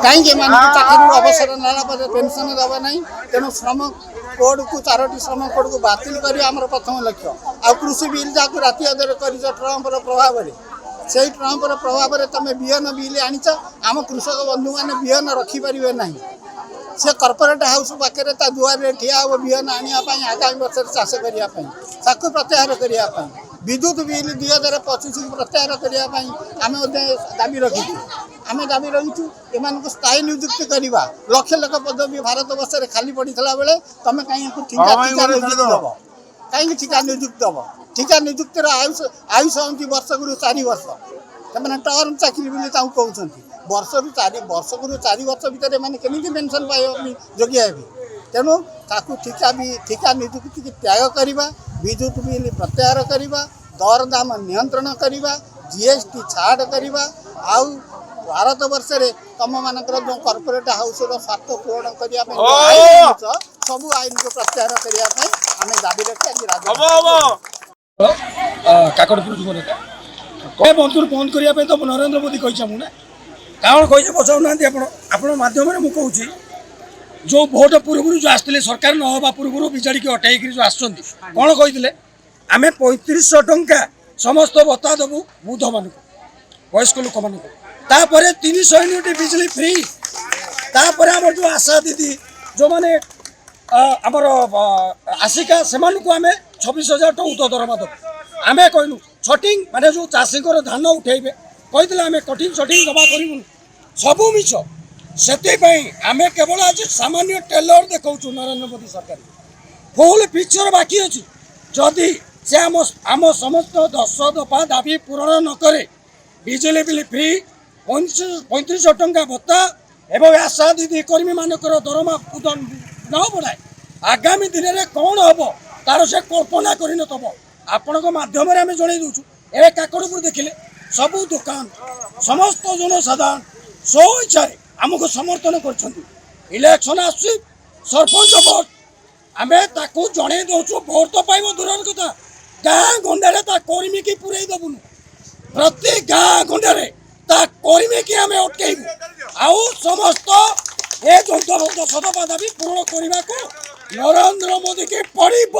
कहीं चाकरी अवसर नाला पेनसन दबा ना तेणु श्रम कोड को 4टी श्रम कोड को बातिल कर आम प्रथम लक्ष्य आ कृषि बिल जहाँ राति अधर कर ट्रम्पर प्रभाव से ट्रम्पर प्रभाव में तुम बिहन बिल आनीच आम कृषक बंधु मैंने बिहन रखिपारे ना से कॉर्पोरेट हाउस पाखे दुआर ठिया हे बिहन आने आगामी वर्ष चाष करने प्रत्याहार करने विद्युत बिल 2025 को प्रत्याहार करने आम दाबी रखीचु आम दाबी रहीचु एम स्थायी नियुक्ति करवा लक्ष लक्ष पदवी भारत वर्ष में खाली पड़ा बेले तुम कहीं ठिका नियुक्ति दब कहीं ठिका नियुक्ति दब ठिका नियुक्तिर आयुष हमें वर्ष गुरु 4 वर्ष से टर्म चाकरी बोली कहते वर्ष रु 4 वर्ष भितर मैंने केमी पेनसन पाइबा योग्य हे तेणु ताकू ठिका नियुक्ति की त्याग करवा विद्युत बिल प्रत्याहार करवा दर दाम नियंत्रण करवा जीएसटी छाड़ करवा आउ भारत वर्ष में तुम मानकर जो कॉर्पोरेट हाउस स्वार्थ पूरण करने सबू आईन को प्रत्याहार करने आम दाबी रखी बंधु बंद करने तो नरेंद्र मोदी कही मुझे कौन कही बचाऊना आपण मध्यम मुझे जो भोट पूर्व जो आसते सरकार न हवा पूर्व विजाड़ी की अटाई जो आसुँच कौन कही आम 3500 टंका समस्त भत्ता देवु वृद्ध मान वयस्क लोक मान 300 यूनिट बिजली फ्री तापर आम जो आशा दीदी जो मैंने आमर आसिका से आम 26,000 टଙ୍କା दरमा देव आम कहलु छटिंग माने जो चाषी धान उठेबे कही आम कटिंग शटिंग दबा करूँ सबू मिछ से आम केवल आज सामान्य टेलर देखा नरेंद्र मोदी सरकार फुल पिक्चर बाकी अच्छी जदि से आम समस्त 10 दफा दाबी पूरण न करे बिजली बिल फ्री 3500 टंका भत्ता एवं आशा दीदी कर्मी मानकर दरमा न बढ़ाए आगामी दिन में कौन हम तार से कल्पना कर नब आपण मध्यम आम जन दूचु ए काकड़पुर देखिले सबू दुकान समस्त जनसाधारण स्व इच्छा आमको समर्थन कर इलेक्शन आसुची सरपंच भोट आम ताकू जन दौचु भोट तो पाइब दूर कथा गाँ गंडारे कर्मी की पूरे दबुन प्रति गाँ गंडारे कर्मी की आम अटकू आउ समस्त ए 14 दफा दाबी पूरण करने को नरेंद्र मोदी की पड़ब।